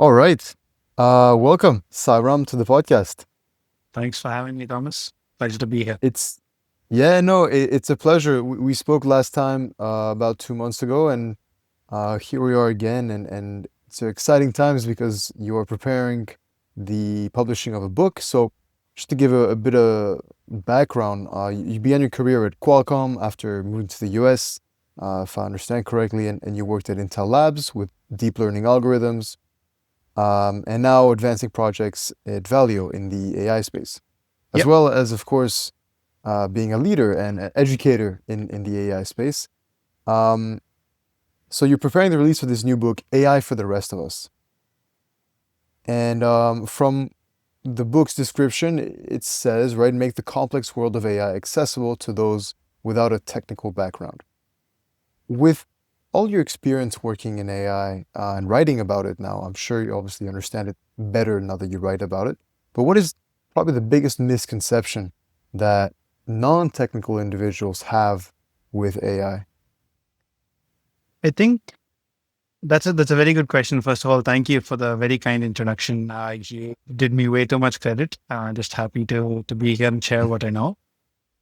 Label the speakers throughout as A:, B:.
A: All right. Welcome, Sairam, to the podcast.
B: Thanks for having me, Thomas. Pleasure to be here.
A: It's yeah, no, it's a pleasure. We spoke last time about 2 months ago, and here we are again, and it's exciting times because you are preparing the publishing of a book. So, just to give a bit of background, you began your career at Qualcomm after moving to the US, if I understand correctly, and you worked at Intel Labs with deep learning algorithms. And now advancing projects at Valio in the AI space, as
B: Yep.
A: well as, of course, being a leader and an educator in the AI space. Um, so you're preparing the release of this new book, AI for the Rest of Us. And from the book's description, it says, right, make the complex world of AI accessible to those without a technical background. With all your experience working in AI and writing about it now, I'm sure you obviously understand it better now that you write about it. But what is probably the biggest misconception that non-technical individuals have with AI?
B: I think that's a very good question. First of all, thank you for the very kind introduction. You did me way too much credit. Just happy to be here and share what I know.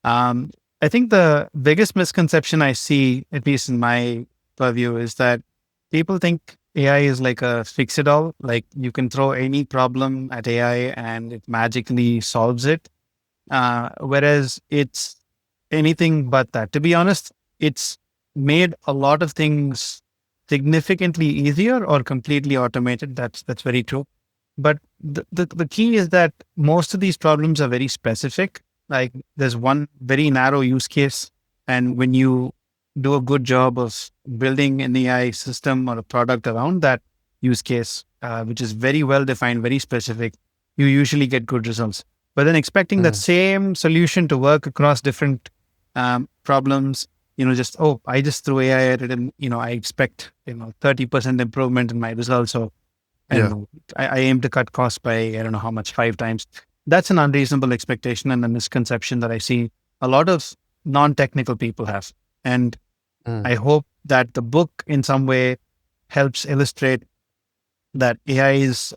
B: Um, I think the biggest misconception I see, at least in my purview, is that people think AI is like a fix-it-all. Like you can throw any problem at AI and it magically solves it. Whereas it's anything but that. To be honest, it's made a lot of things significantly easier or completely automated. That's very true. But the key is that most of these problems are very specific. Like there's one very narrow use case, and when you do a good job of building an AI system or a product around that use case, which is very well defined, very specific, you usually get good results. But then expecting that
A: Mm,
B: same solution to work across different problems, just I just threw AI at it, and I expect 30% improvement in my results. So I don't
A: yeah.
B: know. I aim to cut costs by I don't know how much, 5 times. That's an unreasonable expectation and a misconception that I see a lot of non-technical people have. And
A: Mm,
B: I hope that the book in some way helps illustrate that AI is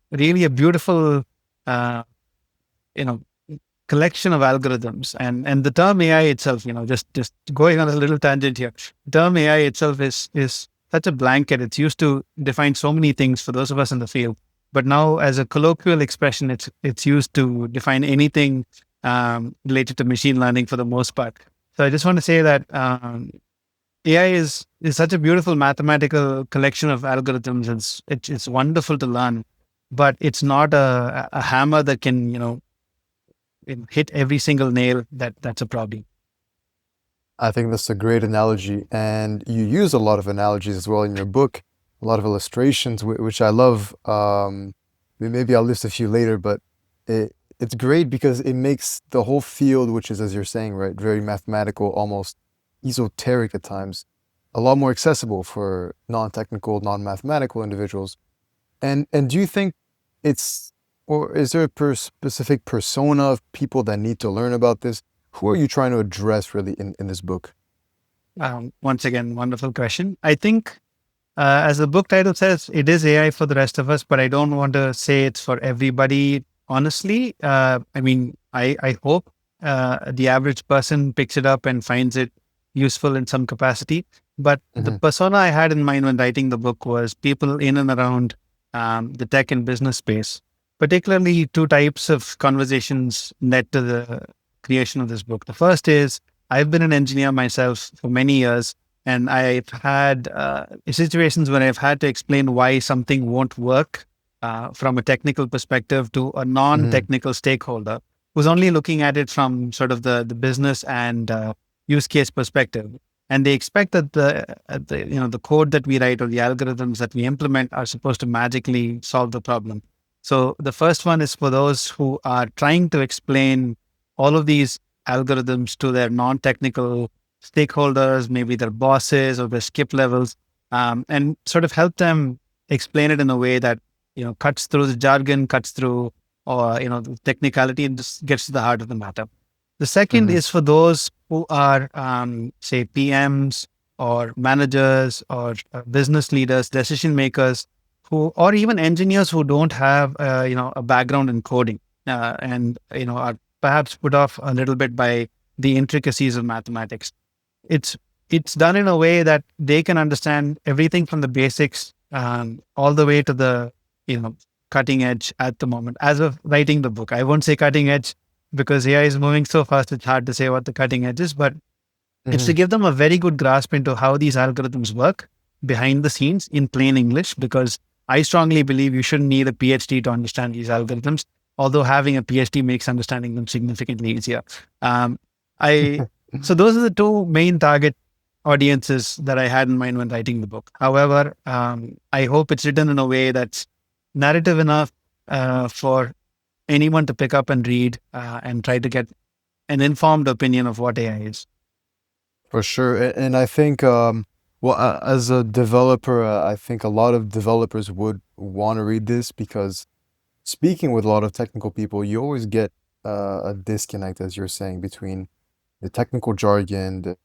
B: really a beautiful, uh, you know, collection of algorithms. And the term AI itself, just going on a little tangent here. The term AI itself is such a blanket. It's used to define so many things for those of us in the field. But now, as a colloquial expression, it's used to define anything related to machine learning for the most part. So I just want to say that AI is such a beautiful mathematical collection of algorithms. It's wonderful to learn, but it's not a hammer that can hit every single nail. That's a problem.
A: I think that's a great analogy, and you use a lot of analogies as well in your book, a lot of illustrations, which I love. Maybe I'll list a few later, but it's great because it makes the whole field, which is, as you're saying, right, very mathematical, almost esoteric at times, a lot more accessible for non-technical, non-mathematical individuals. And do you think it's, or is there a specific persona of people that need to learn about this? Who are you trying to address really in this book?
B: Once again, wonderful question. I think, as the book title says, it is AI for the rest of us, but I don't want to say it's for everybody. Honestly, I mean, I hope the average person picks it up and finds it useful in some capacity. But the
A: Hmm.
B: persona I had in mind when writing the book was people in and around the tech and business space. Particularly, two types of conversations led to the creation of this book. The first is I've been an engineer myself for many years, and I've had situations where I've had to explain why something won't work from a technical perspective to a
A: Hmm.
B: non-technical stakeholder who's only looking at it from sort of the business and use case perspective. And they expect that the code that we write or the algorithms that we implement are supposed to magically solve the problem. So the first one is for those who are trying to explain all of these algorithms to their non-technical stakeholders, maybe their bosses or their skip levels, and sort of help them explain it in a way that cuts through the jargon, cuts through or the technicality, and just gets to the heart of the matter. The second
A: Hmm.
B: is for those who are, say, PMs or managers or business leaders, decision makers who, or even engineers who don't have, a background in coding, and, are perhaps put off a little bit by the intricacies of mathematics. It's it's done in a way that they can understand everything from the basics, all the way to the, you know cutting edge at the moment. As of writing the book, I won't say cutting edge because AI is moving so fast. It's hard to say what the cutting edge is, but it's to
A: Hmm.
B: give them a very good grasp into how these algorithms work behind the scenes in plain English. Because I strongly believe you shouldn't need a PhD to understand these algorithms, although having a PhD makes understanding them significantly easier. Um, I So those are the two main target audiences that I had in mind when writing the book. However, I hope it's written in a way that's narrative enough for anyone to pick up and read, and try to get an informed opinion of what AI is.
A: For sure. And I think, well, as a developer, I think a lot of developers would want to read this because speaking with a lot of technical people, you always get a disconnect, as you're saying, between the technical jargon, the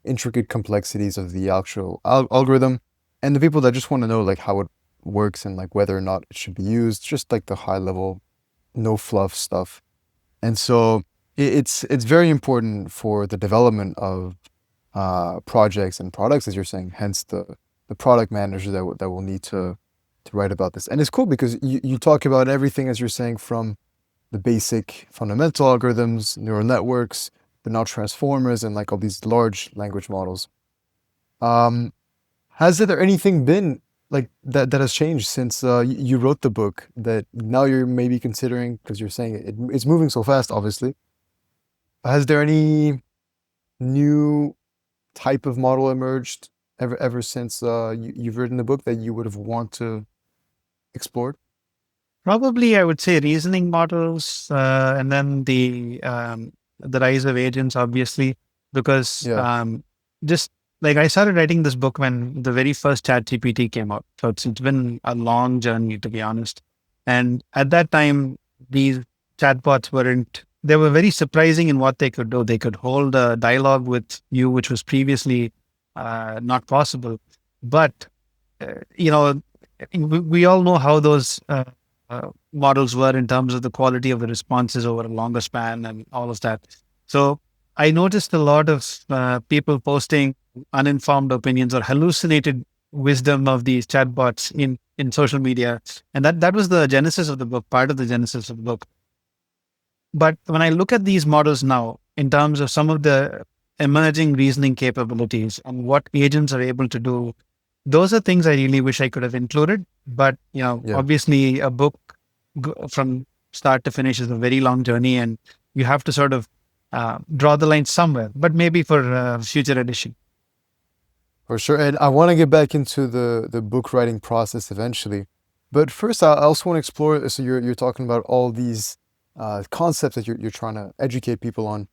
A: intricate complexities of the actual algorithm, and the people that just want to know like how it works and like whether or not it should be used, just like the high level, no fluff stuff. And so it's very important for the development of projects and products, as you're saying. Hence the product manager that will need to write about this. And it's cool because you talk about everything, as you're saying, from the basic fundamental algorithms, neural networks, but now transformers and like all these large language models. Um, has there anything been like that has changed since you wrote the book that now you're maybe considering, because you're saying it's moving so fast, obviously. Has there any new type of model emerged ever since you've written the book that you would have want to explore?
B: Probably, I would say reasoning models, and then the rise of agents, obviously, because
A: Yeah.
B: just like I started writing this book when the very first ChatGPT came out, so it's been a long journey, to be honest. And at that time, these chatbots weren't. They were very surprising in what they could do. They could hold a dialogue with you, which was previously not possible. But you know, we all know how those models were in terms of the quality of the responses over a longer span and all of that. So I noticed a lot of people posting uninformed opinions or hallucinated wisdom of these chatbots in social media, and that was the genesis of the book, part of the genesis of the book. But when I look at these models now, in terms of some of the emerging reasoning capabilities and what agents are able to do, those are things I really wish I could have included. But
A: Yeah.
B: obviously, a book from start to finish is a very long journey, and you have to sort of draw the line somewhere. But maybe for future edition.
A: For sure. And I want to get back into the book writing process eventually. But first, I also want to explore. So you're talking about all these concepts that you're trying to educate people on.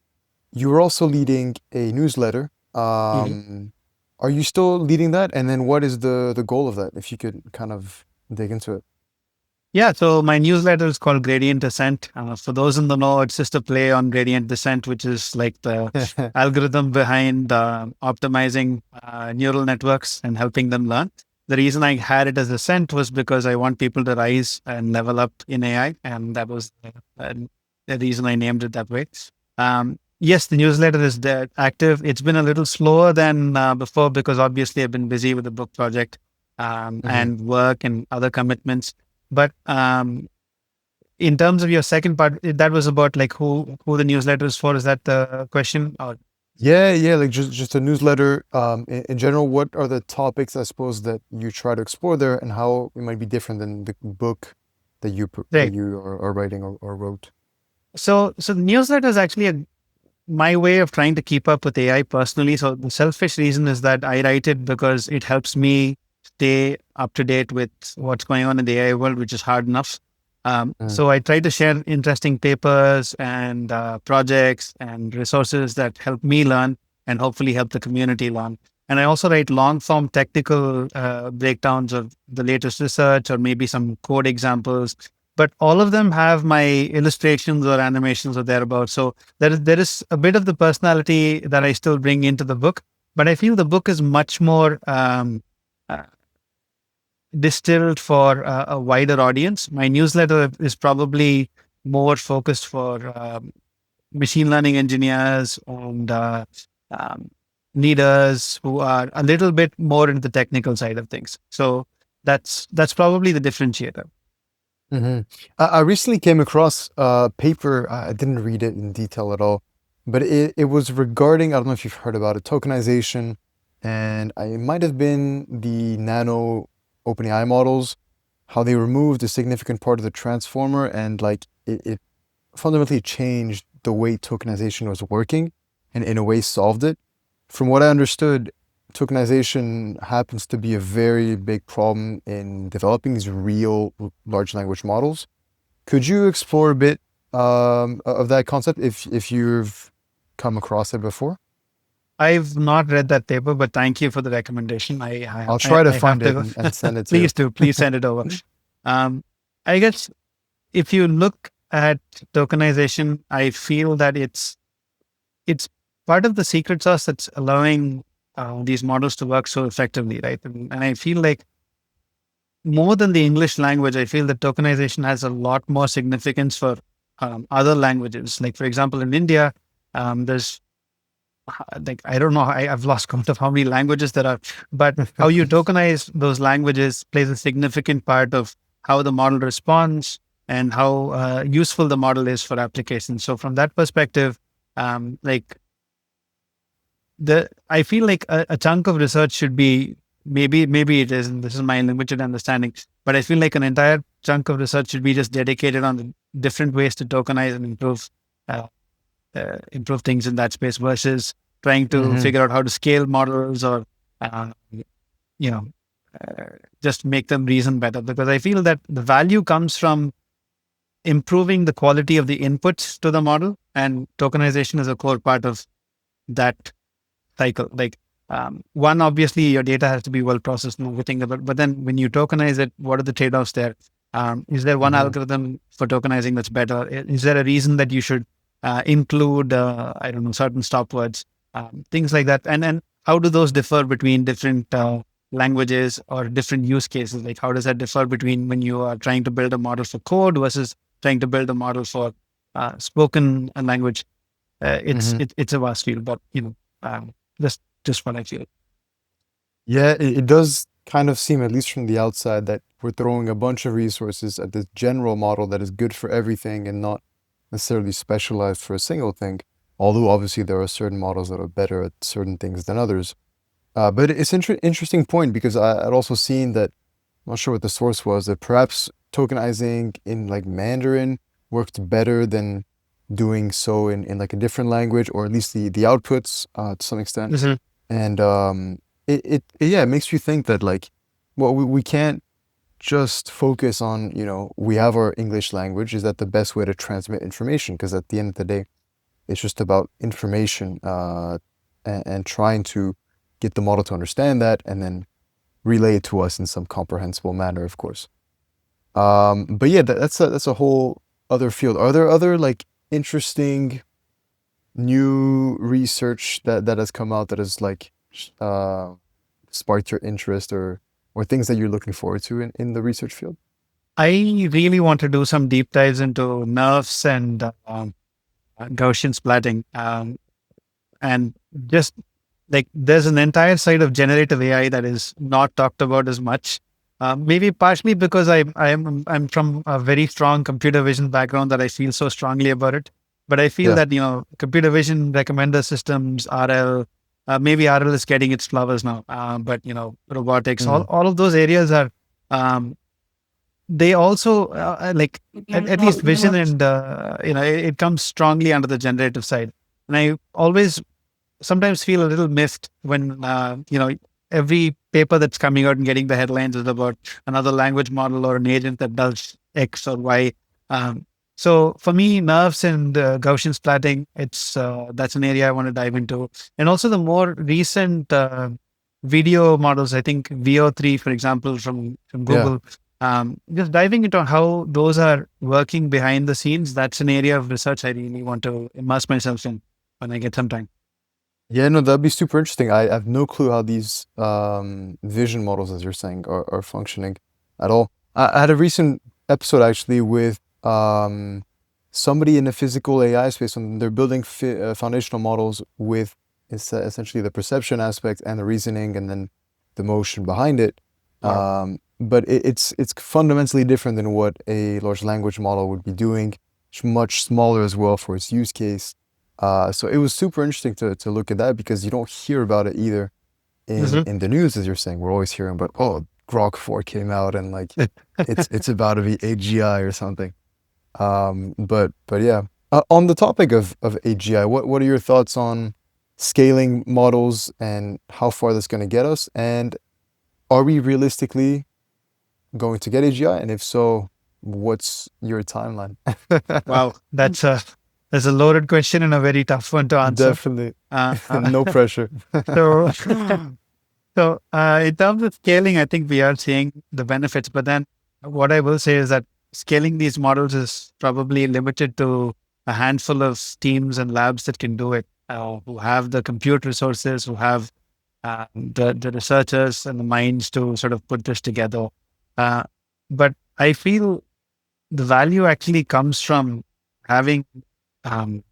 A: You're also leading a newsletter. Are you still leading that? And then what is the goal of that? If you could kind of dig into it.
B: Yeah, so my newsletter is called Gradient Ascent. For those in the know, it's just a play on Gradient Descent, which is like the algorithm behind optimizing neural networks and helping them learn. The reason I had it as Ascent was because I want people to rise and level up in AI, and that was the reason I named it that way. Yes, the newsletter is there, active. It's been a little slower than before because obviously I've been busy with the book project,
A: Hmm.
B: and work and other commitments. But in terms of your second part, that was about like who the newsletter is for. Is that the question? Or
A: Yeah, yeah, like just a newsletter. In general, what are the topics, I suppose, that you try to explore there, and how it might be different than the book that
B: right.
A: you are writing or wrote?
B: So the newsletter is actually my way of trying to keep up with AI personally. So the selfish reason is that I write it because it helps me stay up to date with what's going on in the AI world, which is hard enough.
A: Mm.
B: So I try to share interesting papers and projects and resources that help me learn and hopefully help the community learn. And I also write long form technical breakdowns of the latest research or maybe some code examples. But all of them have my illustrations or animations or thereabouts. So there is a bit of the personality that I still bring into the book, but I feel the book is much more distilled for a wider audience. My newsletter is probably more focused for machine learning engineers and um, leaders who are a little bit more into the technical side of things. So that's probably the differentiator.
A: Hmm. I recently came across a paper. I didn't read it in detail at all, but it was regarding, I don't know if you've heard about it, tokenization, and it might have been the nano OpenAI models, how they removed a significant part of the transformer and like it fundamentally changed the way tokenization was working and in a way solved it. From what I understood, tokenization happens to be a very big problem in developing these real large language models. Could you explore a bit of that concept if you've come across it before?
B: I've not read that paper, but thank you for the recommendation.
A: I'll try to
B: I have
A: find
B: to
A: it
B: go.
A: and send it to you.
B: Please do. Please send it over. Um, I guess if you look at tokenization, I feel that it's part of the secret sauce that's allowing these models to work so effectively, right? And I feel like more than the English language, I feel that tokenization has a lot more significance for other languages. Like for example, in India, there's like I don't know, I've lost count of how many languages there are, but how you tokenize those languages plays a significant part of how the model responds and how useful the model is for applications. So from that perspective, like the I feel like a chunk of research should be maybe it is, and this is my limited understanding, but I feel like an entire chunk of research should be just dedicated on the different ways to tokenize and uh, improve things in that space versus trying to
A: Hmm.
B: figure out how to scale models or uh, you know uh, just make them reason better, because I feel that the value comes from improving the quality of the inputs to the model, and tokenization is a core part of that cycle. Like one, obviously your data has to be well processed and everything, but then when you tokenize it, what are the trade-offs there? Is there one
A: Hmm.
B: algorithm for tokenizing that's better? Is there a reason that you should include I don't know, certain stop words, things like that? And how do those differ between different languages or different use cases? Like how does that differ between when you are trying to build a model for code versus trying to build a model for spoken language?
A: Hmm.
B: It's a vast field, but just what I feel.
A: Yeah, it does kind of seem, at least from the outside, that we're throwing a bunch of resources at this general model that is good for everything and not necessarily specialized for a single thing. Although obviously there are certain models that are better at certain things than others. But it's interesting point because I'd also seen that, I'm not sure what the source was, that perhaps tokenizing in like Mandarin worked better than doing so in like a different language, or at least the outputs to some extent.
B: Mhm.
A: And yeah, it makes you think that like, well, we can't just focus on, we have our English language. Is that the best way to transmit information? Because at the end of the day, it's just about information and trying to get the model to understand that and then relay it to us in some comprehensible manner, of course. But yeah, that's a whole other field. Are there other like interesting new research that has come out that has like uh, sparked your interest or things that you're looking forward to in the research field?
B: I really want to do some deep dives into nerves and Gaussian splatting, and just like there's an entire side of generative AI that is not talked about as much. Maybe partially because I'm from a very strong computer vision background that I feel so strongly about it. But I feel
A: Yeah.
B: that computer vision recommender systems, RL, maybe RL is getting its flowers now. But robotics,
A: Mm.
B: all of those areas are um, they also like at least vision and it comes strongly under the generative side, and I always sometimes feel a little missed when every paper that's coming out and getting the headlines is about another language model or an agent that does X or Y. Um, so for me, nerves and Gaussian splatting, it's that's an area I want to dive into, and also the more recent video models. I think VO3, for example, from
A: Yeah.
B: Google. Just diving into how those are working behind the scenes. That's an area of research I really want to immerse myself in when I get some time.
A: Yeah, no, that'd be super interesting. I have no clue how these vision models, as you're saying, are functioning at all. I had a recent episode actually with somebody in the physical AI space, and they're building foundational models with essentially the perception aspect and the reasoning, and then the motion behind it.
B: Wow.
A: But it's fundamentally different than what a large language model would be doing. It's much smaller as well for its use case. So it was super interesting to look at that because you don't hear about it either
B: Mhm.
A: in the news, as you're saying. We're always hearing about, oh, Grok 4 came out and like it's about to be AGI or something. But yeah. On the topic of AGI, what are your thoughts on scaling models and how far that's going to get us? And are we realistically going to get AGI? And if so, what's your timeline?
B: Wow, that's a loaded question and a very tough one to answer.
A: Definitely.
B: Uh,
A: No
B: uh,
A: pressure.
B: so, in terms of scaling, I think we are seeing the benefits. But then, what I will say is that scaling these models is probably limited to a handful of teams and labs that can do it, who have the compute resources, who have the researchers and the minds to sort of put this together. Uh, but I feel the value actually comes from having, um,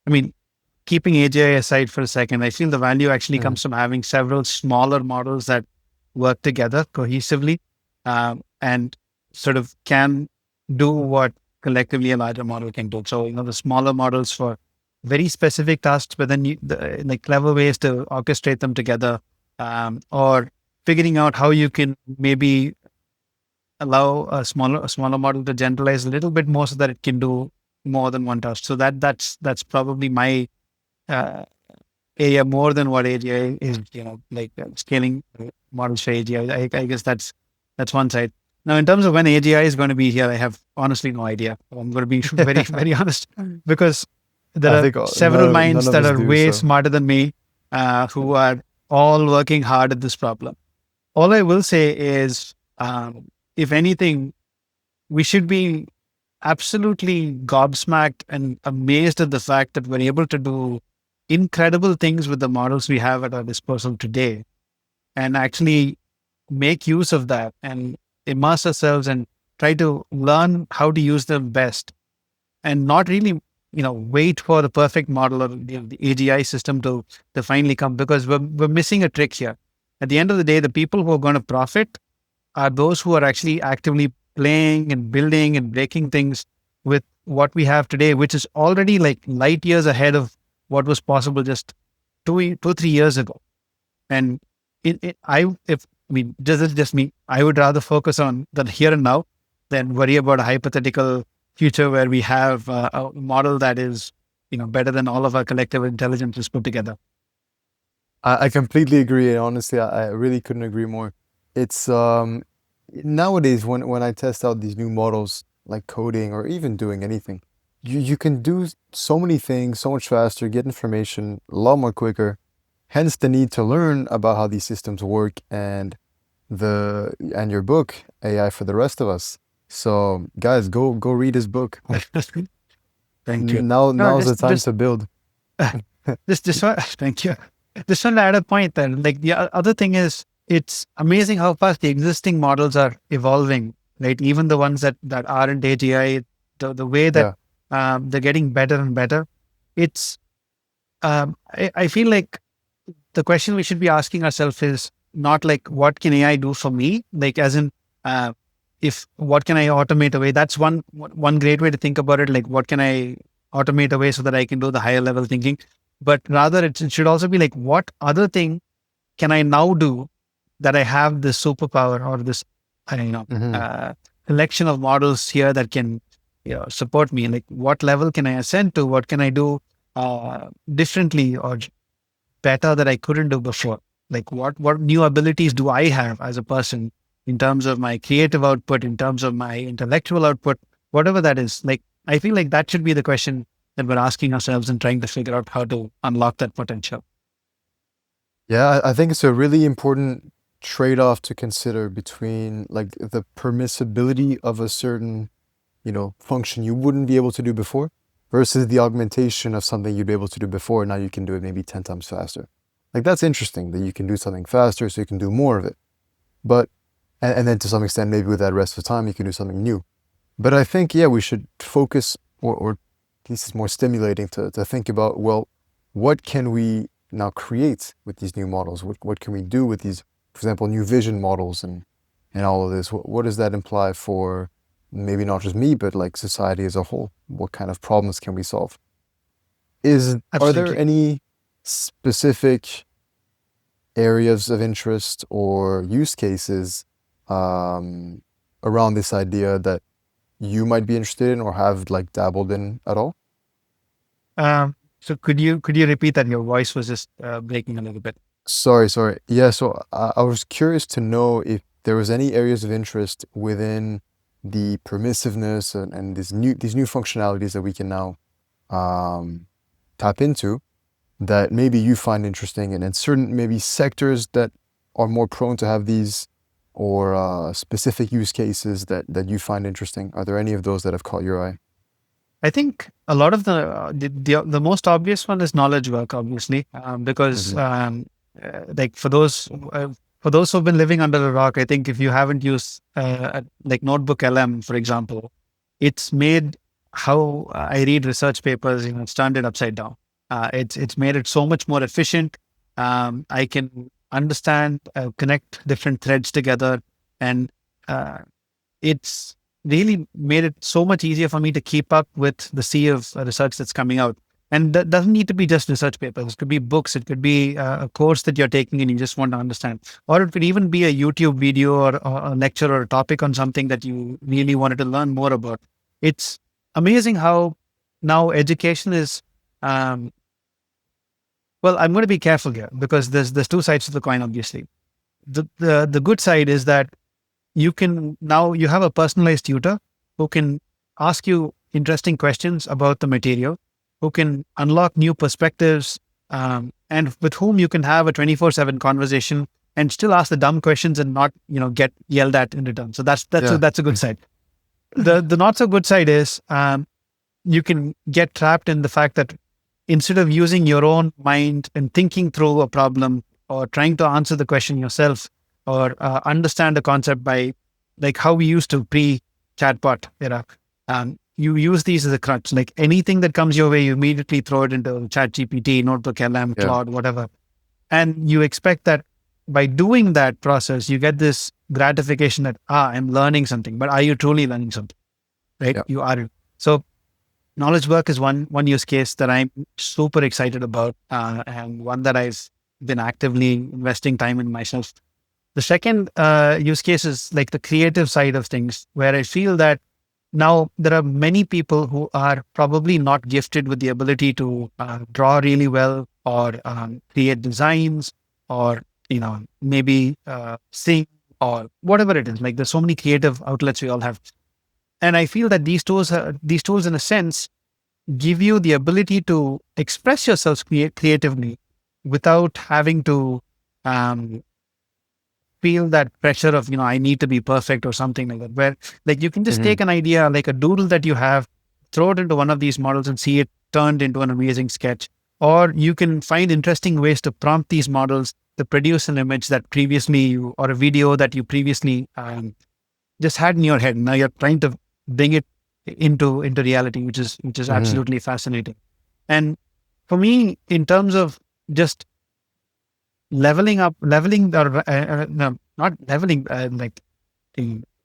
B: I mean, keeping AGI aside for a second, I feel the value actually
A: Mhm.
B: comes from having several smaller models that work together cohesively, and sort of can do what collectively a larger model can do. So, the smaller models for very specific tasks, but then like clever ways to orchestrate them together, or figuring out how you can maybe allow a smaller model to generalize a little bit more so that it can do more than one task. So that's probably my uh, area more than what AGI is, like scaling models for AGI. I guess that's one side. Now, in terms of when AGI is going to be here, I have honestly no idea. I'm going to be very, very honest because there
A: I
B: are
A: think
B: several
A: none
B: minds
A: of
B: that
A: us
B: are
A: do
B: way
A: so.
B: smarter than me, who are all working hard at this problem. All I will say is, if anything, we should be absolutely gobsmacked and amazed at the fact that we're able to do incredible things with the models we have at our disposal today and actually make use of that and immerse ourselves and try to learn how to use them best and not really wait for the perfect model or the AGI system to finally come, because we're missing a trick here. At the end of the day, the people who are going to profit are those who are actually actively playing and building and breaking things with what we have today, which is already like light years ahead of what was possible just 3 years ago. And if I mean, just me, I would rather focus on the here and now than worry about a hypothetical future where we have a model that is, better than all of our collective intelligences put together.
A: I completely agree, and honestly, I really couldn't agree more. It's nowadays when I test out these new models, like coding or even doing anything, you can do so many things so much faster, get information a lot more quicker. Hence the need to learn about how these systems work and your book, AI for the Rest of Us. So guys, go read his book.
B: Thank you. No,
A: Now's the time to build.
B: this one, thank you. This one to add a point then. Like the other thing is, it's amazing how fast the existing models are evolving, right? Even the ones that aren't AGI, the way that
A: Yeah.
B: they're getting better and better. It's I feel like the question we should be asking ourselves is not like what can AI do for me, like as in uh, if what can I automate away. That's one great way to think about it. Like what can I automate away so that I can do the higher level thinking, but rather it should also be like what other thing can I now do that I have this superpower or this I don't know
A: Hmm.
B: collection of models here that can support me. Like what level can I ascend to? What can I do differently or better that I couldn't do before? Like what new abilities do I have as a person in terms of my creative output, in terms of my intellectual output, whatever that is. Like I feel like that should be the question that we're asking ourselves and trying to figure out how to unlock that potential.
A: Yeah, I think it's a really important trade-off to consider between like the permissibility of a certain, function you wouldn't be able to do before, versus the augmentation of something you'd be able to do before. Now you can do it maybe 10 times faster. Like that's interesting that you can do something faster so you can do more of it. But, and then to some extent, maybe with that rest of time, you can do something new. But I think, yeah, we should focus, or at least it's more stimulating to think about, well, what can we now create with these new models? What can we do with these, for example, new vision models and all of this? What does that imply for maybe not just me, but like society as a whole? What kind of problems can we solve? Are there
B: Absolutely.
A: any specific areas of interest or use cases around this idea that you might be interested in or have like dabbled in at all?
B: So could you repeat that? Your voice was just breaking a little bit.
A: Sorry. Yeah, so I was curious to know if there was any areas of interest within the permissiveness and these new functionalities that we can now um, tap into that maybe you find interesting, and in certain maybe sectors that are more prone to have these, or specific use cases that you find interesting. Are there any of those that have caught your eye?
B: I think a lot of the most obvious one is knowledge work, obviously, because
A: Hmm.
B: like for those who've been living under a rock, I think if you haven't used like Notebook LM, for example, it's made how I read research papers, it's turned it upside down. It's made it so much more efficient. I can understand, connect different threads together, and uh, it's really made it so much easier for me to keep up with the sea of research that's coming out. And that doesn't need to be just research papers. It could be books. It could be a course that you're taking and you just want to understand. Or it could even be a YouTube video or a lecture or a topic on something that you really wanted to learn more about. It's amazing how now education is, um, well, I'm going to be careful here because there's two sides to the coin, obviously. The good side is that you have a personalized tutor who can ask you interesting questions about the material, who can unlock new perspectives, and with whom you can have a 24/7 conversation and still ask the dumb questions and not get yelled at in return. So
A: Yeah.
B: that's a good side. The not so good side is, you can get trapped in the fact that instead of using your own mind and thinking through a problem or trying to answer the question yourself or understand a concept by like how we used to pre chatbot era, you use these as a crutch. Like anything that comes your way, you immediately throw it into ChatGPT, Notebook LM,
A: Yeah.
B: Claude, whatever. And you expect that by doing that process, you get this gratification that, I'm learning something. But are you truly learning something? Right?
A: Yeah.
B: You aren't. So knowledge work is one use case that I'm super excited about, and one that I've been actively investing time in myself. The second use case is like the creative side of things, where I feel that now there are many people who are probably not gifted with the ability to draw really well or create designs or maybe sing or whatever it is. Like there's so many creative outlets we all have, and I feel that these tools in a sense give you the ability to express yourselves creatively without having to um, feel that pressure of I need to be perfect or something like that, where like you can just
A: Hmm.
B: take an idea like a doodle that you have, throw it into one of these models and see it turned into an amazing sketch. Or you can find interesting ways to prompt these models to produce an image that previously or a video that you previously just had in your head. Now you're trying to bring it into reality, which is
A: Hmm.
B: absolutely fascinating. And for me, in terms of just leveling or no, not leveling, like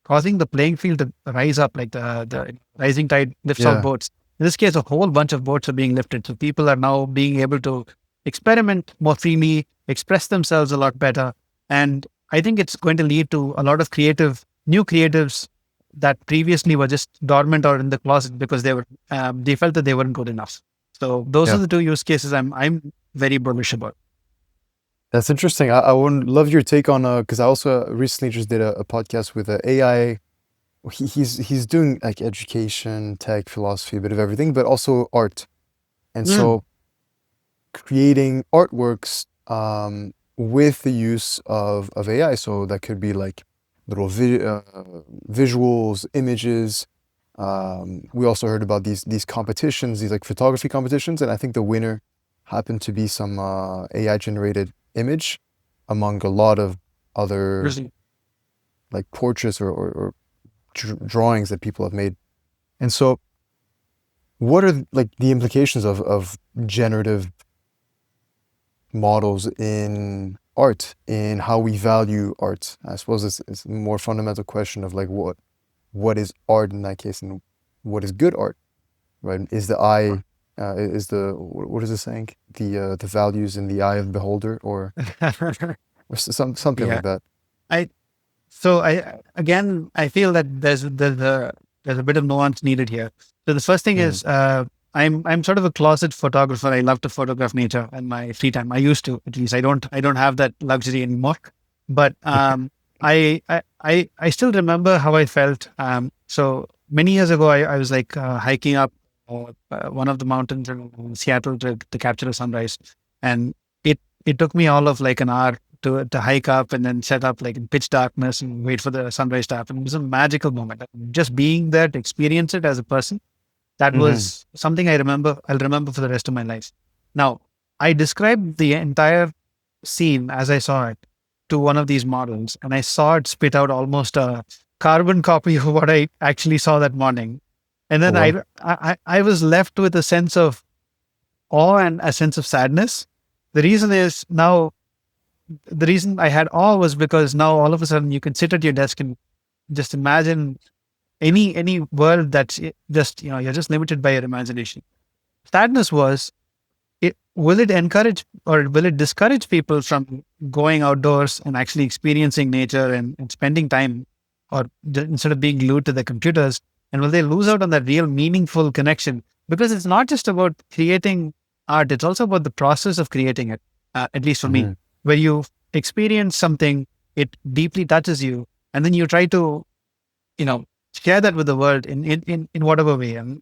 B: causing the playing field to rise up, like the rising tide lifts all
A: Yeah.
B: boats. In this case, a whole bunch of boats are being lifted, so people are now being able to experiment more freely, express themselves a lot better, and I think it's going to lead to a lot of new creatives that previously were just dormant or in the closet because they felt that they weren't good enough. So those are
A: Yeah.
B: the two use cases I'm very bullish about.
A: That's interesting. I would love your take on because I also recently just did a podcast with a AI. He's doing like education, tech, philosophy, a bit of everything, but also art. And
B: Mm,
A: so creating artworks with the use of AI. So that could be like little visuals, images, We also heard about these competitions, these like photography competitions, and I think the winner happened to be some AI generated image among a lot of other
B: Really.
A: like portraits or drawings that people have made. And so, what are like the implications of generative models in art, in how we value art? I suppose it's a more fundamental question of like what is art in that case, and what is good art, right? Is the eye, is the what is it saying? The values in the eye of the beholder, or something
B: Yeah.
A: like that.
B: I So I again I feel that there's a bit of nuance needed here. So the first thing
A: Mm,
B: is I'm sort of a closet photographer. I love to photograph nature in my free time. I used to, at least. I don't have that luxury anymore. But I still remember how I felt. So many years ago, I was like hiking up one of the mountains in Seattle to capture a sunrise, and it took me all of like an hour to hike up and then set up like in pitch darkness and wait for the sunrise to happen. It was a magical moment. Just being there to experience it as a person, that
A: mm-hmm.
B: was something I'll remember for the rest of my life. Now, I described the entire scene as I saw it to one of these models, and I saw it spit out almost a carbon copy of what I actually saw that morning. And
A: Oh
B: then
A: well.
B: I was left with a sense of awe and a sense of sadness. The reason is now the reason I had awe was because now all of a sudden you can sit at your desk and just imagine any world that's just you're just limited by your imagination. Sadness was will it encourage or will it discourage people from going outdoors and actually experiencing nature and spending time or instead of being glued to the computers, and will they lose out on that real meaningful connection? Because it's not just about creating art, it's also about the process of creating it, at least for me,
A: Hmm.
B: where you experience something, it deeply touches you, and then you try to you know share that with the world in whatever way. And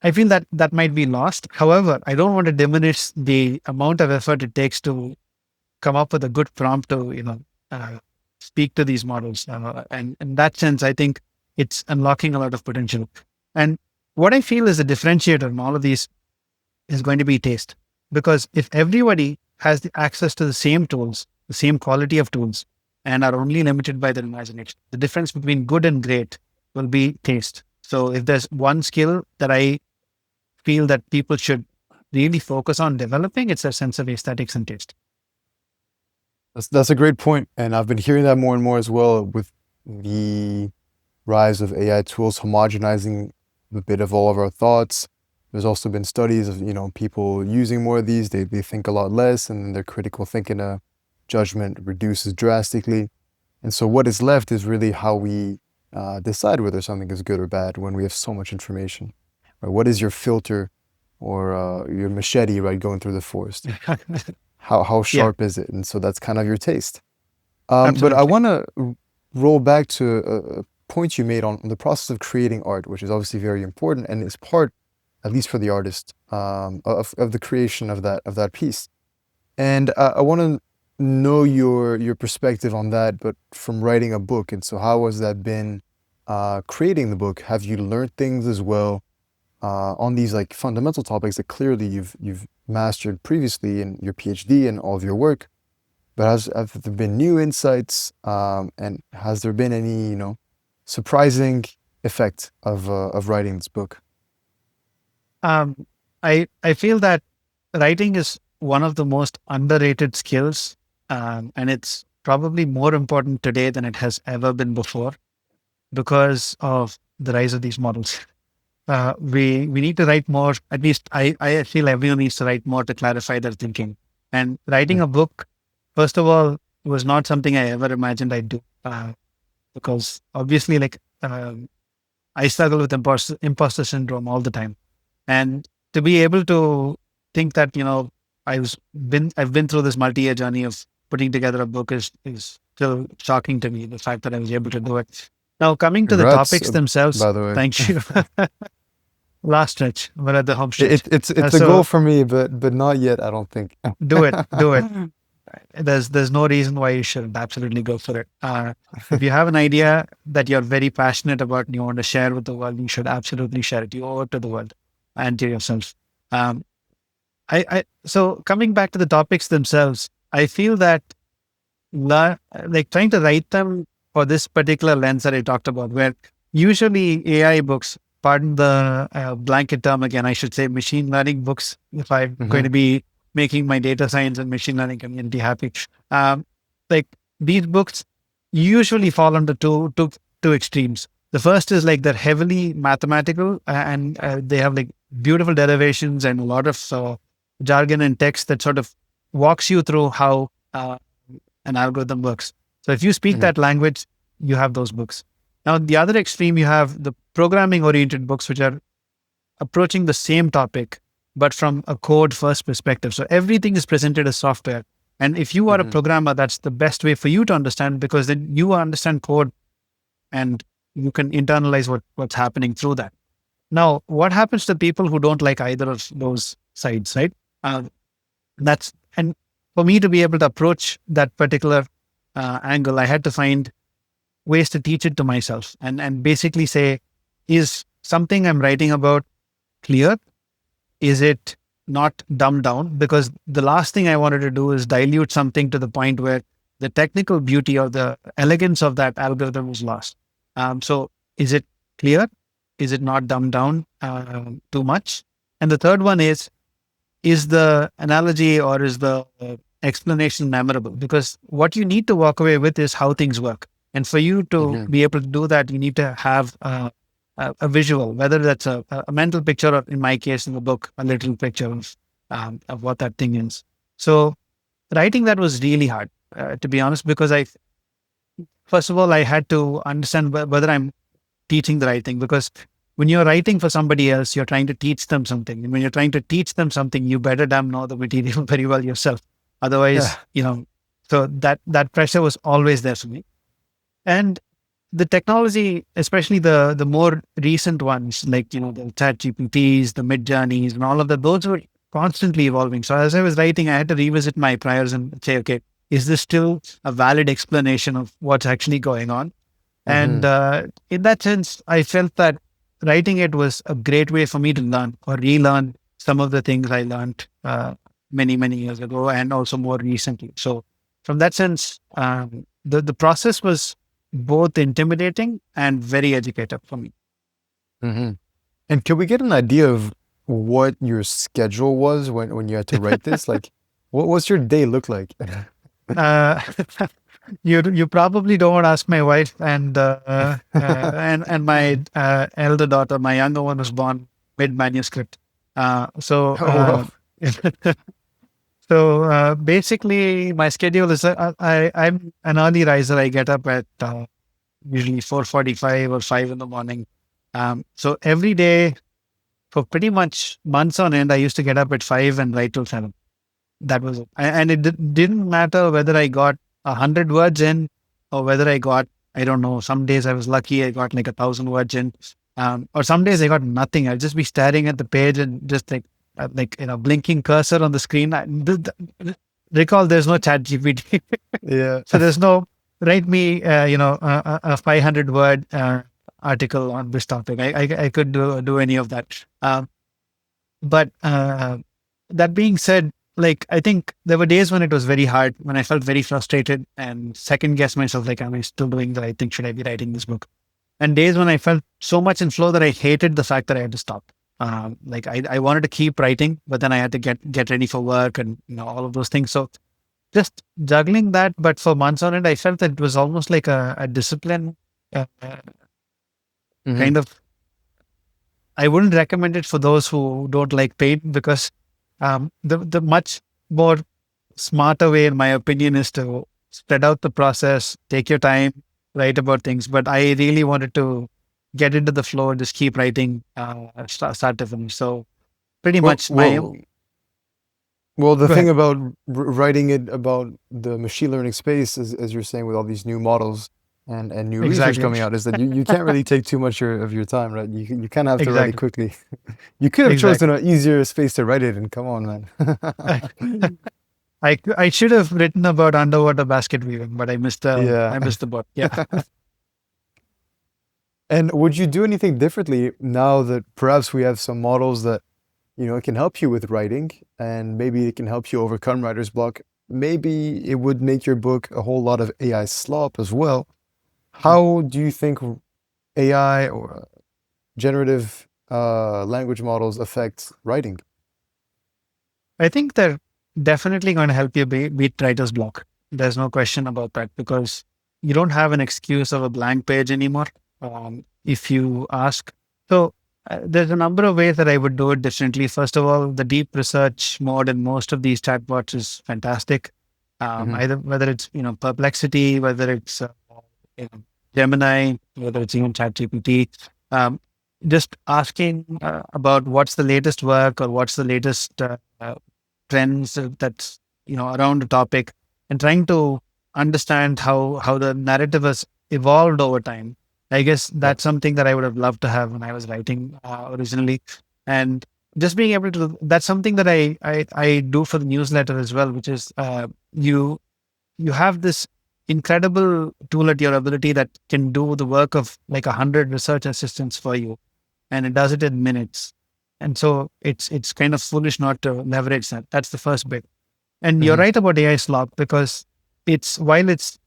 B: I feel that that might be lost. However, I don't want to diminish the amount of effort it takes to come up with a good prompt to, speak to these models. And in that sense, I think it's unlocking a lot of potential. And what I feel is a differentiator in all of these is going to be taste. Because if everybody has the access to the same tools, the same quality of tools, and are only limited by their imagination, the difference between good and great will be taste. So if there's one skill that I feel that people should really focus on developing, it's their sense of aesthetics and taste.
A: That's a great point, and I've been hearing that more and more as well with the rise of AI tools homogenizing a bit of all of our thoughts. There's also been studies of, people using more of these. They think a lot less, and their critical thinking, judgment reduces drastically. And so what is left is really how we decide whether something is good or bad when we have so much information. Right? What is your filter or your machete, right, going through the forest? How
B: Yeah,
A: sharp is it? And so that's kind of your taste. But I
B: absolutely.
A: want to roll back to a point you made on the process of creating art, which is obviously very important and is part, at least for the artist, of the creation of that piece. And I want to know your perspective on that, but from writing a book. And so, how has that been creating the book? Have you learned things as well on these like fundamental topics that clearly you've mastered previously in your PhD and all of your work? But have there been new insights, and has there been any, surprising effect of writing this book?
B: Um, I feel that writing is one of the most underrated skills, and it's probably more important today than it has ever been before because of the rise of these models. We need to write more. At least I feel everyone needs to write more to clarify their thinking. And writing
A: Mm,
B: a book, first of all, was not something I ever imagined I'd do. Because obviously, like I struggle with imposter syndrome all the time, and to be able to think that I've been through this multi-year journey of putting together a book is still shocking to me. The fact that I was able to do it. Now, coming to the
A: Congrats,
B: topics themselves,
A: by the way.
B: thank you. Last stretch, we're at the home
A: It,
B: stretch.
A: it, it's it's a goal
B: So
A: for me, but not yet, I don't think.
B: do it, do it. there's no reason why you shouldn't absolutely go for it. If you have an idea that you're very passionate about and you want to share with the world, you should absolutely share it. You owe it to the world and to yourself. Um, so coming back to the topics themselves, I feel that like trying to write them for this particular lens that I talked about, where usually AI books, pardon the blanket term again, I should say machine learning books, if I'm going
A: Mm-hmm.
B: to be making my data science and machine learning community happy. Um, like these books usually fall under two extremes. The first is like they're heavily mathematical and they have like beautiful derivations and a lot of jargon and text that sort of walks you through how an algorithm works. So if you speak
A: Mm-hmm.
B: that language, you have those books. Now, the other extreme, you have the programming oriented books, which are approaching the same topic, but from a code first perspective. So everything is presented as software. And if you are a
A: Mm-hmm.
B: programmer, that's the best way for you to understand because then you understand code and you can internalize what's happening through that. Now, what happens to people who don't like either of those sides, right? Uh, and for me to be able to approach that particular angle, I had to find ways to teach it to myself and basically say, is something I'm writing about clear? Is it not dumbed down? Because the last thing I wanted to do is dilute something to the point where the technical beauty or the elegance of that algorithm is lost. So is it clear? Is it not dumbed down too much? And the third one is the analogy or is the explanation memorable? Because what you need to walk away with is how things work. And for you to
A: Mm-hmm.
B: be able to do that, you need to have a visual, whether that's a mental picture or, in my case, in the book, a little picture of what that thing is. So writing that was really hard, to be honest, because first of all, I had to understand whether I'm teaching the right thing because when you're writing for somebody else, you're trying to teach them something. And when you're trying to teach them something, you better damn know the material very well yourself.
A: Yeah.
B: Otherwise, so that pressure was always there for me. And the technology, especially the more recent ones, like the Chat GPTs, the Mid Journeys, and all of that, those were constantly evolving. So as I was writing, I had to revisit my priors and say, okay, is this still a valid explanation of what's actually going on? And
A: Mm-hmm.
B: in that sense, I felt that writing it was a great way for me to learn or relearn some of the things I learned many, many years ago and also more recently. So, from that sense, the process was both intimidating and very educative for me.
A: Mm-hmm. And can we get an idea of what your schedule was when you had to write this? Like, what's your day look like?
B: Uh, you probably don't want to ask my wife and my elder daughter. My younger one was born mid manuscript. So
A: Oh, well.
B: basically, my schedule is I'm an early riser. I get up at usually 4:45 or 5 in the morning. So every day for pretty much months on end, I used to get up at 5 and write till 7. That was it. And it didn't matter whether I got 100 words in or whether I got, I don't know, some days I was lucky, I got like 1,000 words in. Or some days I got nothing. I'd just be staring at the page and just like, blinking cursor on the screen. Recall there's no chat GPT.
A: Yeah.
B: So there's no, write me, a 500 word article on this topic. I could do any of that. But that being said, like I think there were days when it was very hard, when I felt very frustrated and second guess myself, like, am I still doing the right thing? Should I be writing this book? And days when I felt so much in flow that I hated the fact that I had to stop. Like I wanted to keep writing, but then I had to get ready for work and all of those things. So just juggling that, but for months on end, I felt that it was almost like a discipline
A: Mm-hmm.
B: kind of. I wouldn't recommend it for those who don't like pain because the much more smarter way, in my opinion, is to spread out the process, take your time, write about things. But I really wanted to get into the flow and just keep writing, start to finish. So pretty
A: Well,
B: much my
A: well, well, the
B: go
A: thing
B: ahead.
A: about writing it about the machine learning space, as you're saying, with all these new models and new research
B: Exactly,
A: coming out, is that you can't really take too much of your time, right? You kind of have to write it
B: exactly,
A: quickly. You could have chosen
B: exactly.
A: an easier space to write it in. Come on, man.
B: I should have written about underwater basket weaving, but
A: Yeah.
B: I missed the boat. Yeah.
A: And would you do anything differently now that perhaps we have some models that, it can help you with writing and maybe it can help you overcome writer's block? Maybe it would make your book a whole lot of AI slop as well. How do you think AI or generative language models affect writing?
B: I think they're definitely going to help you beat writer's block. There's no question about that because you don't have an excuse of a blank page anymore. If you ask, so there's a number of ways that I would do it differently. First of all, the deep research mode in most of these chatbots is fantastic.
A: Hmm.
B: Either whether it's Perplexity, whether it's you know, Gemini, whether it's even ChatGPT. Um, just asking about what's the latest work or what's the latest trends that's around the topic, and trying to understand how the narrative has evolved over time. I guess
A: Yeah.
B: that's something that I would have loved to have when I was writing originally, and just being able to. That's something that I do for the newsletter as well, which is you you have this incredible tool at your ability that can do the work of like 100 research assistants for you, and it does it in minutes. And so it's kind of foolish not to leverage that. That's the first bit. And you're
A: Hmm.
B: right about AI slop because while it's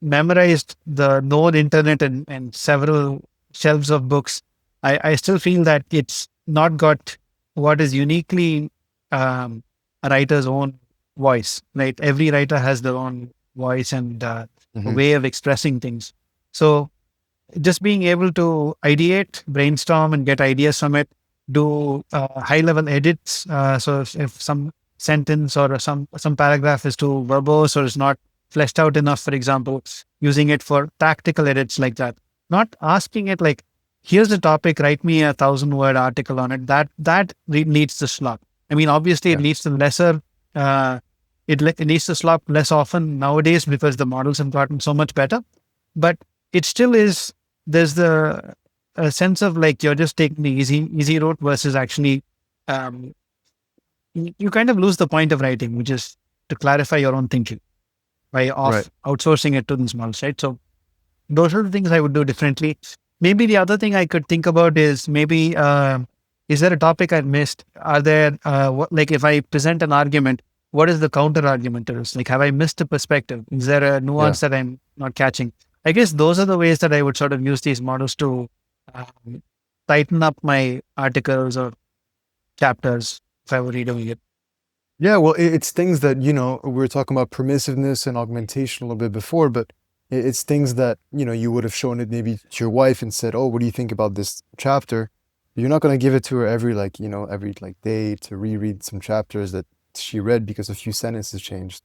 B: memorized the known internet and several shelves of books, I still feel that it's not got what is uniquely a writer's own voice, right? Every writer has their own voice and a
A: Hmm.
B: way of expressing things. So just being able to ideate, brainstorm, and get ideas from it, do high level edits. So if some sentence or some paragraph is too verbose or is not fleshed out enough, for example, using it for tactical edits like that. Not asking it like, here's the topic, write me a 1,000 word article on it. That leads to slop. I mean, obviously, it
A: Yeah.
B: leads to lesser. It leads to slop less often nowadays because the models have gotten so much better. But it still is there's the a sense of like you're just taking the easy route versus actually um, you kind of lose the point of writing, which is to clarify your own thinking by
A: Right.
B: off outsourcing it to these models, right? So those are the things I would do differently. Maybe the other thing I could think about is maybe is there a topic I missed? Are there like if I present an argument, what is the counter argument to this? Like, have I missed a perspective? Is there a
A: Yeah.
B: nuance that I'm not catching? I guess those are the ways that I would sort of use these models to um, tighten up my articles or chapters if I were redoing it.
A: Yeah, well, it's things that, we were talking about permissiveness and augmentation a little bit before, but it's things that, you would have shown it maybe to your wife and said, "Oh, what do you think about this chapter?" You're not going to give it to her every every day to reread some chapters that she read because a few sentences changed.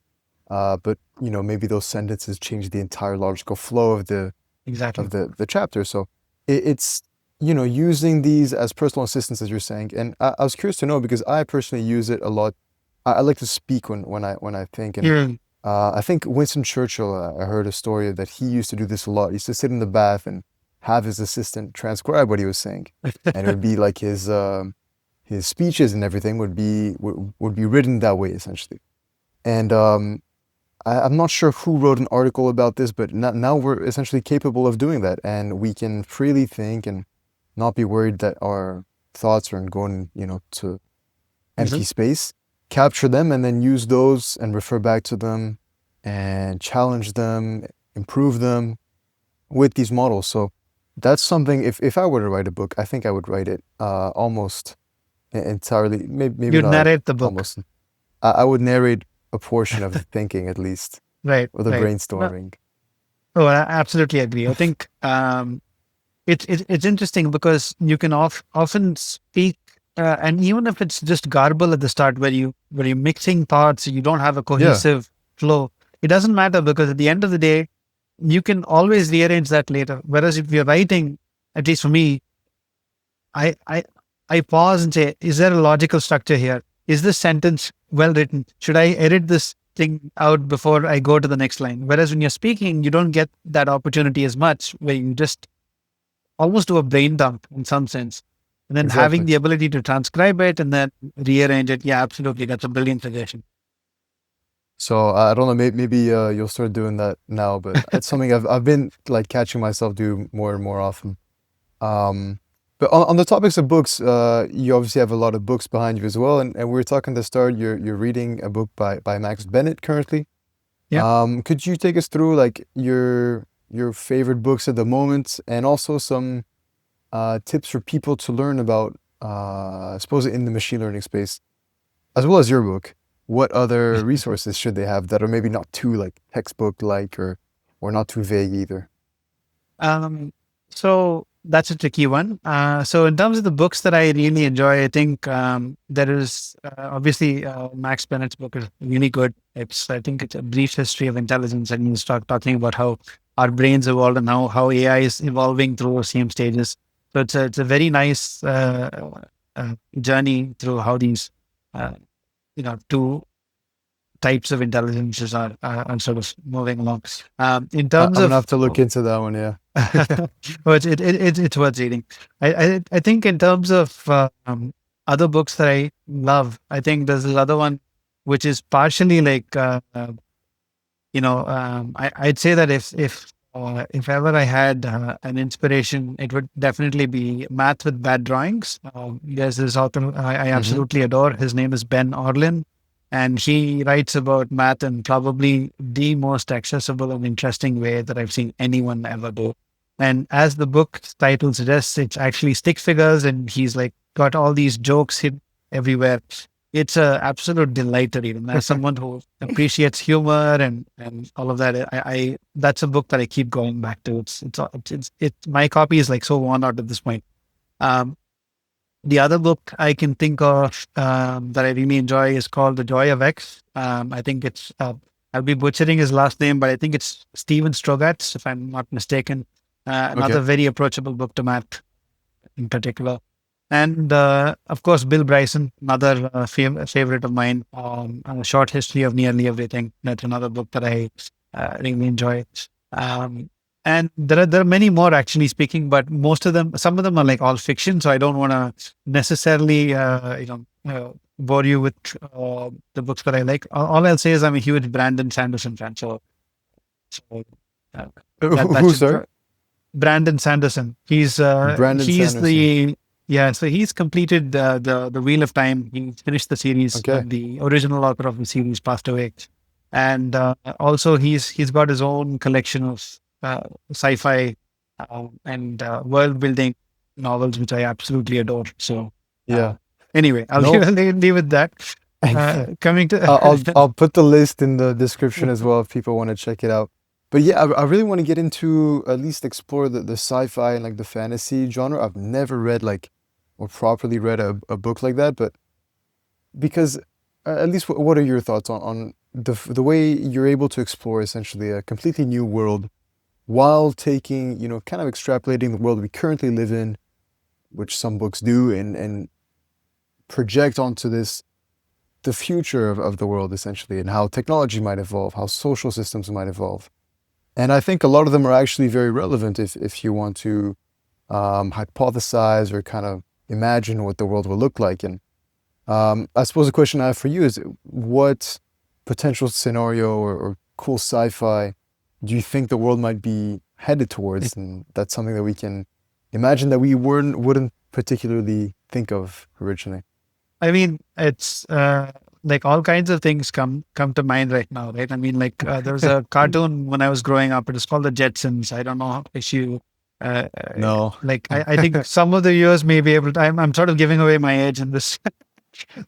A: But, maybe those sentences change the entire logical flow of the
B: Exactly.
A: chapter. So it's, using these as personal assistants, as you're saying. And I was curious to know because I personally use it a lot. I like to speak when I think, and
B: Mm.
A: I think Winston Churchill. I heard a story that he used to do this a lot. He used to sit in the bath and have his assistant transcribe what he was saying, and it would be like his speeches and everything would be written that way essentially. And I'm not sure who wrote an article about this, but now we're essentially capable of doing that, and we can freely think and not be worried that our thoughts are going, to empty
B: Mhm.
A: space, capture them, and then use those and refer back to them and challenge them, improve them with these models. So that's something, if I were to write a book, I think I would write it almost entirely, maybe
B: You'd
A: not like
B: narrate the book,
A: almost. I would narrate a portion of the thinking at least,
B: right?
A: or the
B: Right. No,
A: brainstorming.
B: oh, I absolutely agree. I think it's interesting because you can often speak, and even if it's just garble at the start, where you're mixing thoughts, you don't have a
A: Yeah,
B: cohesive flow. It doesn't matter because at the end of the day, you can always rearrange that later. Whereas if you're writing, at least for me, I I I pause and say, is there a logical structure here? Is this sentence well written? Should I edit this thing out before I go to the next line? Whereas when you're speaking, you don't get that opportunity as much, where you just almost do a brain dump in some sense. And then having
A: exactly.
B: the ability to transcribe it and then rearrange it. Yeah, absolutely. That's a brilliant suggestion.
A: So I don't know, maybe you'll start doing that now, but it's something I've been like catching myself do more and more often. Um, but on the topics of books, you obviously have a lot of books behind you as well, and we were talking at the start. You're reading a book by Max Bennett currently.
B: Yeah.
A: Could you take us through like your favorite books at the moment, and also some tips for people to learn about, I suppose in the machine learning space, as well as your book? What other resources should they have that are maybe not too like textbook like or not too vague either?
B: Um, so that's a tricky one. So in terms of the books that I really enjoy, I think there is obviously Max Bennett's book is really good. I think it's a brief history of intelligence, and you start talking about how our brains evolved and how AI is evolving through the same stages. So it's a very nice journey through how these uh, two types of intelligences are sort of moving along. In terms
A: I'm gonna have
B: of
A: to look into that one, yeah.
B: well, it's worth reading. I think in terms of other books that I love, I think there's this other one which is partially like I'd say that if ever I had an inspiration, it would definitely be Math with Bad Drawings. There's this author I
A: Hmm.
B: absolutely adore. His name is Ben Orlin, and he writes about math in probably the most accessible and interesting way that I've seen anyone ever do. And as the book title suggests, it's actually stick figures, and he's like got all these jokes hid everywhere. It's a absolute delight to read. And as someone who appreciates humor and all of that, I that's a book that I keep going back to. It's my copy is like so worn out at this point. Um, the other book I can think of that I really enjoy is called The Joy of X. I think I'll be butchering his last name, but I think it's Steven Strogatz, if I'm not mistaken. Another
A: Okay.
B: very approachable book to math in particular. And of course, Bill Bryson, another favorite of mine, A Short History of Nearly Everything. That's another book that I really enjoy. Um, and there are many more actually speaking, but some of them are like all fiction. So I don't want to necessarily, bore you with the books that I like. All I'll say is I'm a huge Brandon Sanderson fan. So uh, that
A: Who,
B: should
A: sorry?
B: Brandon Sanderson.
A: Brandon
B: He's
A: Sanderson.
B: the yeah. So he's completed the Wheel of Time. He finished the series.
A: Okay.
B: The original author of the series passed away, and also he's got his own collection of sci-fi and world building novels, which I absolutely adore. So uh,
A: Yeah.
B: anyway, I'll
A: No.
B: leave with that. Coming
A: I'll
B: to
A: put the list in the description as well if people want to check it out. But yeah, I really want to get into at least explore the sci-fi and like the fantasy genre. I've never read like or properly read a book like that, but because at least what are your thoughts on the way you're able to explore essentially a completely new world while taking, kind of extrapolating the world we currently live in, which some books do, and project onto the future of the world essentially, and how technology might evolve, how social systems might evolve. And I think a lot of them are actually very relevant if you want to hypothesize or kind of imagine what the world will look like. And I suppose the question I have for you is, what potential scenario or cool sci-fi do you think the world might be headed towards? And that's something that we can imagine that we wouldn't particularly think of originally.
B: I mean, it's like all kinds of things come to mind right now, right? I mean, like there was a cartoon when I was growing up. It was called the Jetsons. I don't know if you
A: No.
B: like. I think some of the viewers may be able to. I'm sort of giving away my age in this,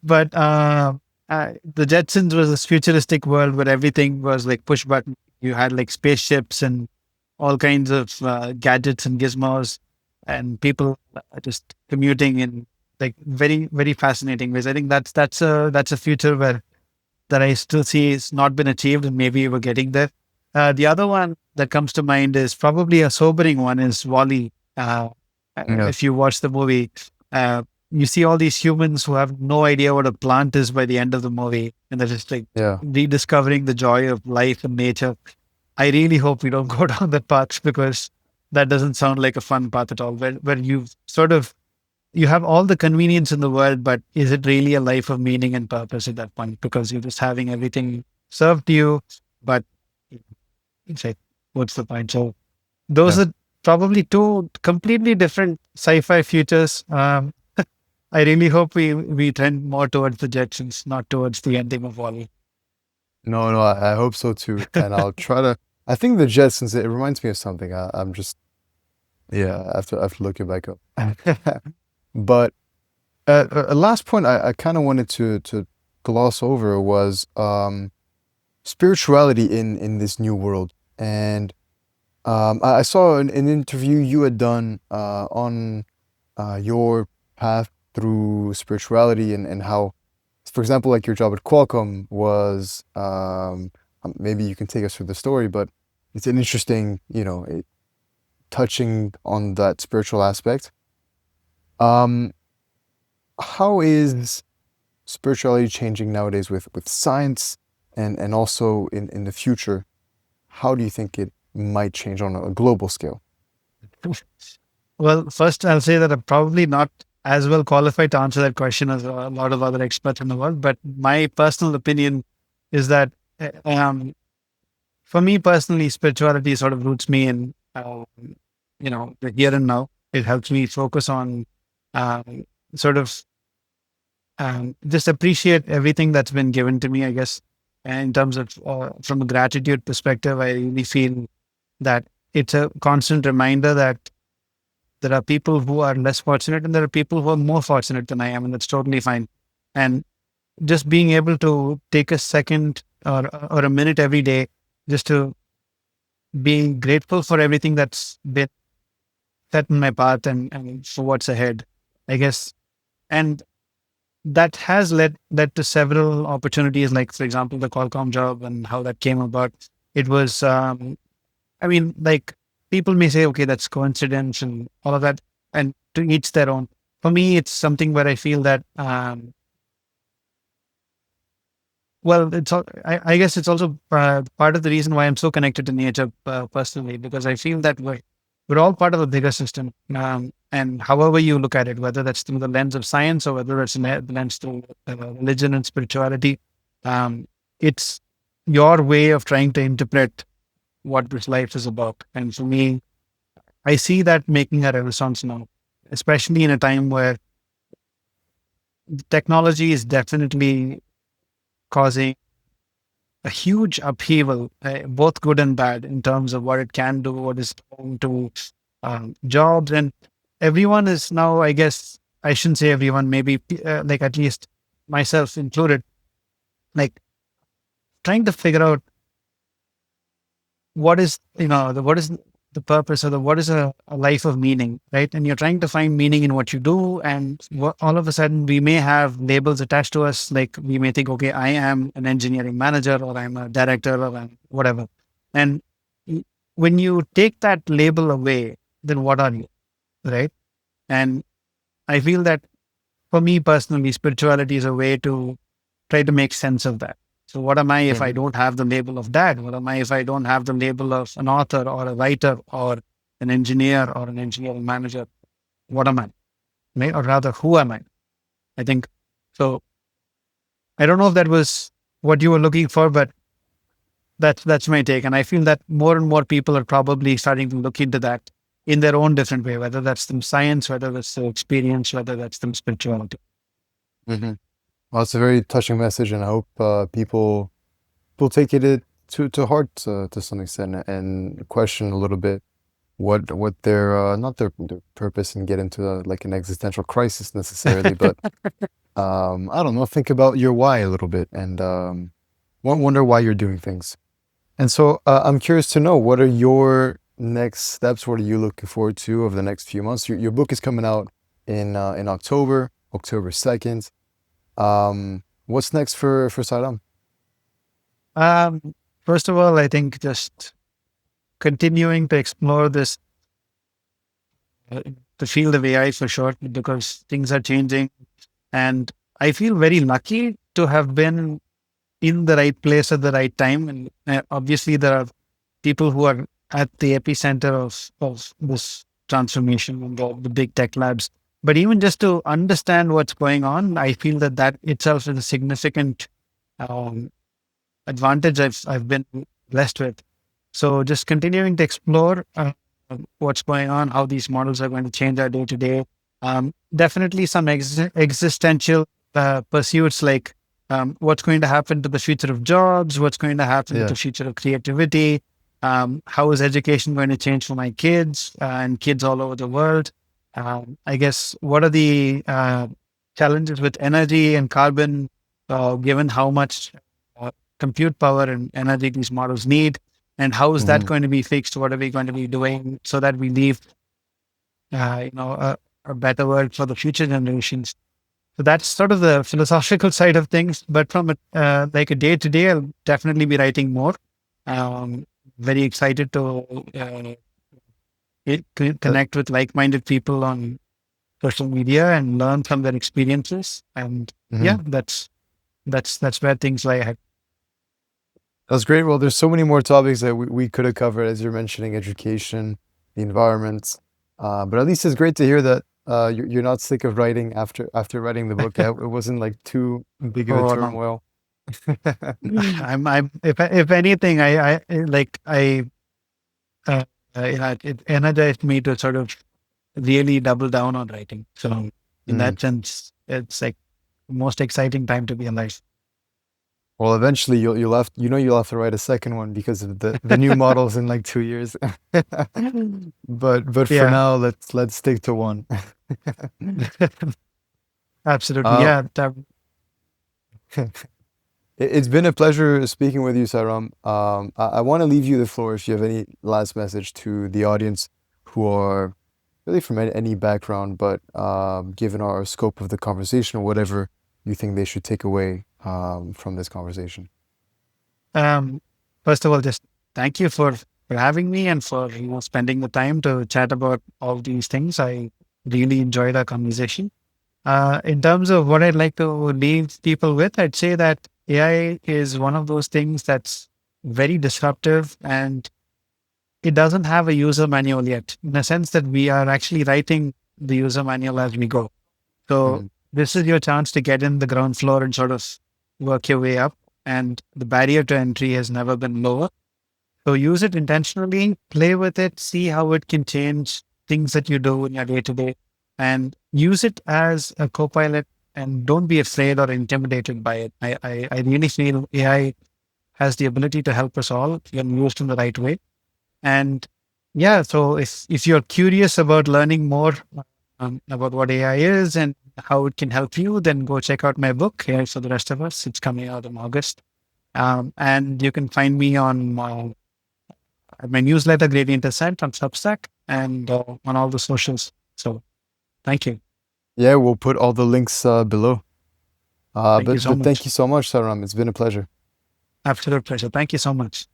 B: but the Jetsons was this futuristic world where everything was like push button. You had like spaceships and all kinds of gadgets and gizmos, and people just commuting in like very very fascinating ways. I think that's a future where that I still see is not been achieved, and maybe we're getting there. The other one that comes to mind is probably a sobering one is Wally.
A: Yeah.
B: If you watch the movie, uh, you see all these humans who have no idea what a plant is by the end of the movie, and they're just like
A: Yeah.
B: rediscovering the joy of life and nature. I really hope we don't go down that path because that doesn't sound like a fun path at all. Where you have all the convenience in the world, but is it really a life of meaning and purpose at that point? Because you're just having everything. served you, but it's like, what's the point? So those
A: Yeah.
B: are probably two completely different sci-fi futures. I really hope we trend more towards the Jetsons, not towards the ending of Wall-E.
A: No, no, I hope so too. And I'll try to. I think the Jetsons. It reminds me of something. I'm just yeah. I have to look it back up. But a last point I kind of wanted to gloss over was spirituality in this new world. And I saw an interview you had done on your path through spirituality and how, for example, like your job at Qualcomm was, maybe you can take us through the story, but it's an interesting, touching on that spiritual aspect. Um, how is spirituality changing nowadays with science and also in the future? How do you think it might change on a global scale?
B: Well, first I'll say that I'm probably not as well qualified to answer that question as a lot of other experts in the world. But my personal opinion is that, for me personally, spirituality sort of roots me in, the here and now. It helps me focus on, um, sort of, just appreciate everything that's been given to me, I guess. And in terms of, from a gratitude perspective, I really feel that it's a constant reminder that there are people who are less fortunate and there are people who are more fortunate than I am, and that's totally fine. And just being able to take a second or a minute every day just to be grateful for everything that's been set in my path and for what's ahead, I guess. And that has led to several opportunities, like for example, the Qualcomm job and how that came about. It was, I mean, like people may say, okay, that's coincidence and all of that, and to each their own. For me, it's something where I feel that, well, I guess it's also part of the reason why I'm so connected to nature personally, because I feel that we're all part of a bigger system. And however you look at it, whether that's through the lens of science or whether it's the lens through religion and spirituality, um, it's your way of trying to interpret what this life is about. And for me, I see that making a renaissance now, especially in a time where technology is definitely causing a huge upheaval, both good and bad, in terms of what it can do, what is going to jobs. And everyone is now, I guess, I shouldn't say everyone, maybe like at least myself included, like trying to figure out what is what is the purpose or what is a life of meaning, right? And you're trying to find meaning in what you do, and all of a sudden we may have labels attached to us, like we may think, okay, I am an engineering manager or I'm a director or I'm whatever. And y- when you take that label away, then what are you, right? And I feel that for me personally, spirituality is a way to try to make sense of that. So, what am I if I
A: Hmm.
B: don't have the label of dad? What am I if I don't have the label of an author or a writer or an engineer or an engineering manager? What am I? Right? Or rather, who am I? I think so. I don't know if that was what you were looking for, but that's my take. And I feel that more and more people are probably starting to look into that in their own different way, whether that's through science, whether that's through experience, whether that's through spirituality.
A: Hmm. Well, it's a very touching message, and I hope people take it to heart to some extent and question a little bit what their not their purpose and get into like an existential crisis necessarily, but I don't know, think about your why a little bit and wonder why you're doing things. And so I'm curious to know, what are your next steps? What are you looking forward to over the next few months? Your book is coming out in October 2nd. What's next for Sairam?
B: Um, First of all, I think just continuing to explore this, uh, the field of AI for sure, because things are changing. And I feel very lucky to have been in the right place at the right time. And obviously, there are people who are at the epicenter of this transformation and the big tech labs. But even just to understand what's going on, I feel that that itself is a significant, um, advantage I've been blessed with. So just continuing to explore what's going on, how these models are going to change our day to day. Definitely some existential pursuits like what's going to happen to the future of jobs, what's going to happen to
A: Yeah.
B: the future of creativity, how is education going to change for my kids and kids all over the world. I guess what are the challenges with energy and carbon, given how much uh, compute power and energy these models need, and how is that
A: Hmm.
B: going to be fixed? What are we going to be doing so that we leave, a better world for the future generations? So that's sort of the philosophical side of things. But from like a day to day, I'll definitely be writing more. Um, Very excited to
A: That,
B: connect with like-minded people on social media and learn from their experiences. And yeah,
A: mhm.
B: that's where things lie ahead.
A: That's great. Well, there's so many more topics that we could have covered, as you're mentioning, education, the environment. But at least it's great to hear that you're not sick of writing after writing the book. It wasn't like too big of a
B: Oh no,
A: turmoil.
B: I'm if anything, uh, it energized me to sort of really double down on writing. So in
A: Mm.
B: that sense, it's like most exciting time to be alive.
A: Well, eventually you'll have to write a second one because of the new models in like 2 years. But for
B: Yeah,
A: now, let's stick to one.
B: absolutely.
A: Uh,
B: Yeah,
A: it's been a pleasure speaking with you, Sairam. I want to leave you the floor if you have any last message to the audience who are really from any background, but given our scope of the conversation or whatever you think they should take away from this conversation.
B: um, first of all, just thank you for having me and for spending the time to chat about all these things. I really enjoyed our conversation. In terms of what I'd like to leave people with, I'd say that AI is one of those things that's very disruptive and it doesn't have a user manual yet, in a sense that we are actually writing the user manual as we go. So
A: Mhm.
B: this is your chance to get in the ground floor and sort of work your way up. And the barrier to entry has never been lower. So use it intentionally, play with it, see how it can change things that you do in your day to day, and use it as a co-pilot. And don't be afraid or intimidated by it. I really feel AI has the ability to help us all when used in the right way. And yeah, so if you're curious about learning more about what AI is and how it can help you, then go check out my book, AI for the Rest of Us. It's coming out in August. And you can find me on my newsletter, Gradient Ascent, on Substack, and on all the socials. So thank you.
A: Yeah, we'll put all the links below.
B: Thank you so
A: But thank
B: much.
A: you so much, Saram. It's been a pleasure.
B: Absolute pleasure. Thank you so much.